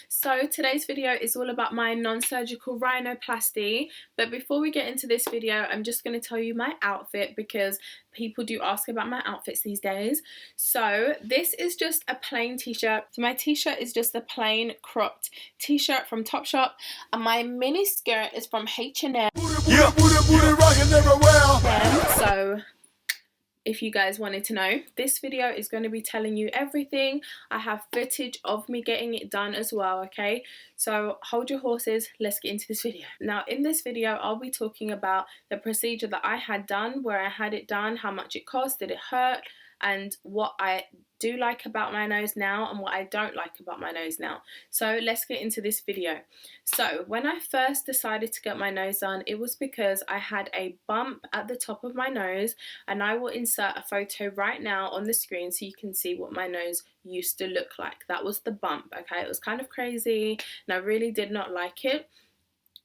So today's video is all about my non-surgical rhinoplasty, but before we get into this video I'm just going to tell you my outfit because people do ask about my outfits these days. So this is just a plain t-shirt. So my t-shirt is just a plain cropped t-shirt from Topshop, and my mini skirt is from H&M. So if you guys wanted to know, this video is going to be telling you everything. I have footage of me getting it done as well, okay? So hold your horses, let's get into this video. Now in this video I'll be talking about the procedure that I had done, where I had it done, how much it cost, did it hurt, and what I do like about my nose now and what I don't like about my nose now. So let's get into this video. So when I first decided to get my nose done, it was because I had a bump at the top of my nose, and I will insert a photo right now on the screen so you can see what my nose used to look like. That was the bump, okay? It was kind of crazy and I really did not like it.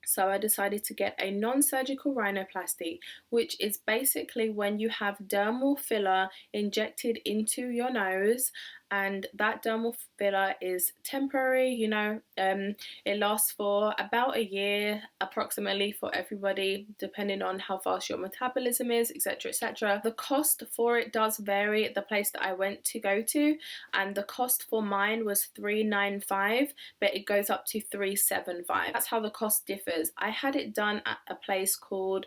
So I decided to get a non-surgical rhinoplasty, which is basically when you have dermal filler injected into your nose, and that dermal filler is temporary, you know, it lasts for about a year approximately for everybody, depending on how fast your metabolism is, etc, etc. The cost for it does vary at the place that I went to go to, and the cost for mine was $395, but it goes up to $375. That's how the cost differs. I had it done at a place called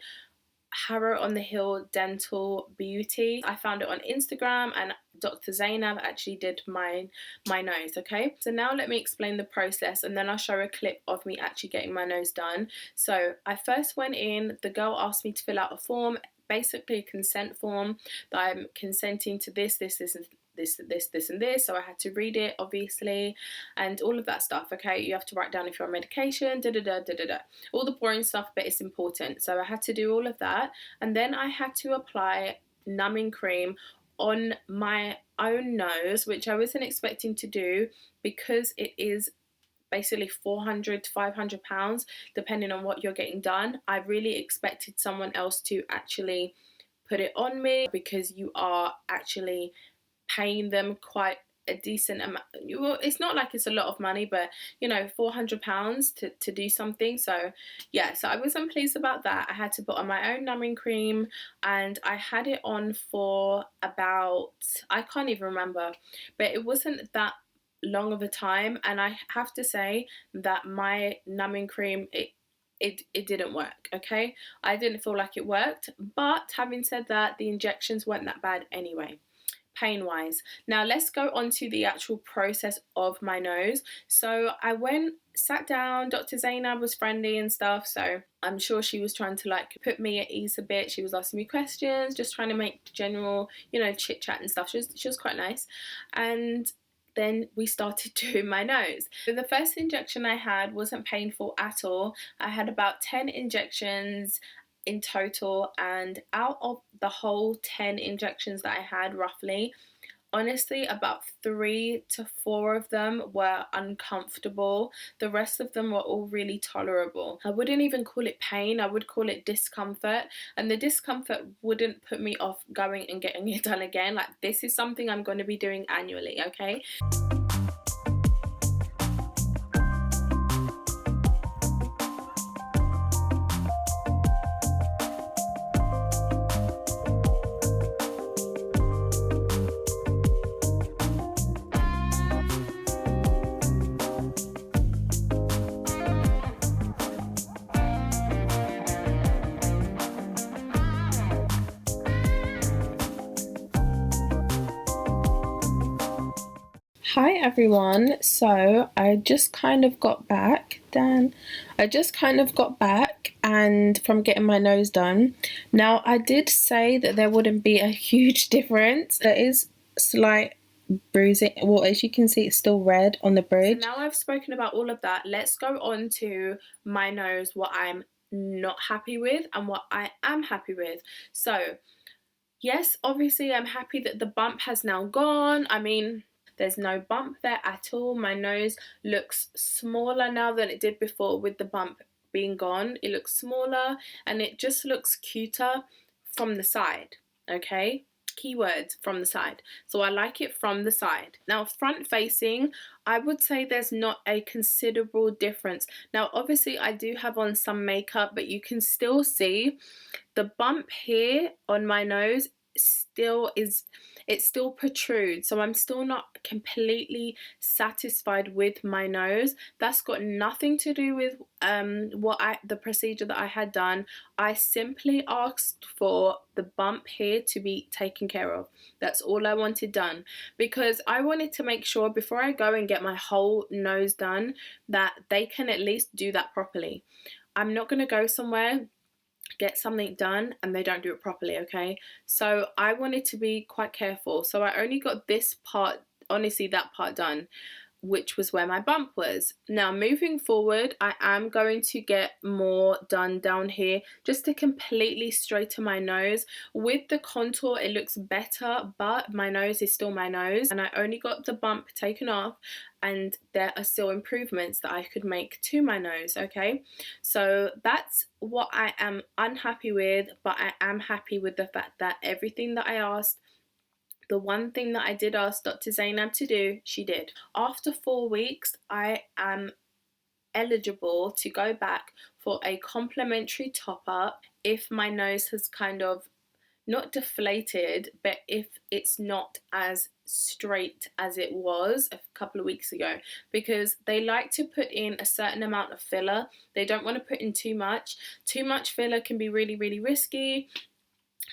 Harrow on the Hill Dental Beauty. I found it on Instagram, and Dr. Zainab actually did my nose, okay? So now let me explain the process, and then I'll show a clip of me actually getting my nose done. So I first went in, the girl asked me to fill out a form, basically a consent form, that I'm consenting to this, and this. So I had to read it, obviously, and all of that stuff, okay? You have to write down if you're on medication, all the boring stuff, but it's important. So I had to do all of that, and then I had to apply numbing cream on my own nose, which I wasn't expecting to do because it is basically 400 to 500 pounds depending on what you're getting done. I really expected someone else to actually put it on me, because you are actually paying them quite a decent amount. Well, it's not like it's a lot of money, but you know, 400 pounds to do something. So yeah, so I wasn't pleased about that. I had to put on my own numbing cream, and I had it on for about, I can't even remember, but it wasn't that long of a time, and I have to say that my numbing cream, it didn't work, okay? I didn't feel like it worked, but having said that, the injections weren't that bad anyway, pain wise. Now let's go on to the actual process of my nose. So I went, sat down, Dr. Zainab was friendly and stuff, so I'm sure she was trying to like put me at ease a bit. She was asking me questions, just trying to make general, you know, chit chat and stuff. She was quite nice. And then we started doing my nose. So the first injection I had wasn't painful at all. I had about 10 injections in total, and out of the whole 10 injections that I had, roughly, honestly about 3 to 4 of them were uncomfortable. The rest of them were all really tolerable. I wouldn't even call it pain, I would call it discomfort, and the discomfort wouldn't put me off going and getting it done again. Like, this is something I'm going to be doing annually, okay? Hi everyone, so I just kind of got back, and from getting my nose done. Now I did say that there wouldn't be a huge difference. There is slight bruising. Well, as you can see, it's still red on the bridge. So now I've spoken about all of that, let's go on to my nose, what I'm not happy with and what I am happy with. So yes, obviously I'm happy that the bump has now gone. I mean, there's no bump there at all. My nose looks smaller now than it did before with the bump being gone. It looks smaller and it just looks cuter from the side, okay? keywords from the side. So I like it from the side. Now front facing, I would say there's not a considerable difference. Now obviously I do have on some makeup, but you can still see the bump here on my nose it still protrudes, so I'm still not completely satisfied with my nose. That's got nothing to do with the procedure that I had done. I simply asked for the bump here to be taken care of. That's all I wanted done, because I wanted to make sure before I go and get my whole nose done that they can at least do that properly. I'm not going to go somewhere, get something done, and they don't do it properly, okay? So I wanted to be quite careful. So I only got this part, honestly that part done, which was where my bump was. Now moving forward, I am going to get more done down here just to completely straighten my nose. With the contour it looks better, but my nose is still my nose, and I only got the bump taken off, and there are still improvements that I could make to my nose, okay? So that's what I am unhappy with, but I am happy with the fact that everything that I asked, the one thing that I did ask Dr. Zainab to do, she did. After 4 weeks, I am eligible to go back for a complimentary top-up if my nose has kind of not deflated, but if it's not as straight as it was a couple of weeks ago, because they like to put in a certain amount of filler. They don't want to put in too much. Too much filler can be really, really risky.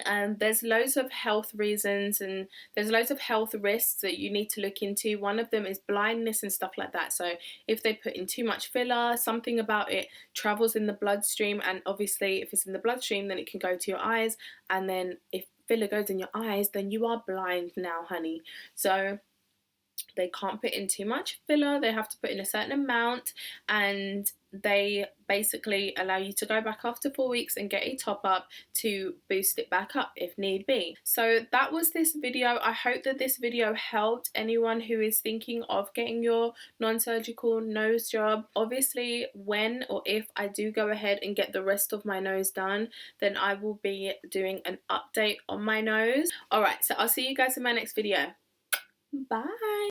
And there's loads of health reasons, and there's loads of health risks that you need to look into. One of them is blindness and stuff like that. So if they put in too much filler, something about it travels in the bloodstream, and obviously if it's in the bloodstream then it can go to your eyes, and then if filler goes in your eyes then you are blind now, honey. So they can't put in too much filler, they have to put in a certain amount, and they basically allow you to go back after 4 weeks and get a top up to boost it back up if need be. So that was this video. I hope that this video helped anyone who is thinking of getting your non-surgical nose job. Obviously when or if I do go ahead and get the rest of my nose done, then I will be doing an update on my nose. Alright, so I'll see you guys in my next video. Bye.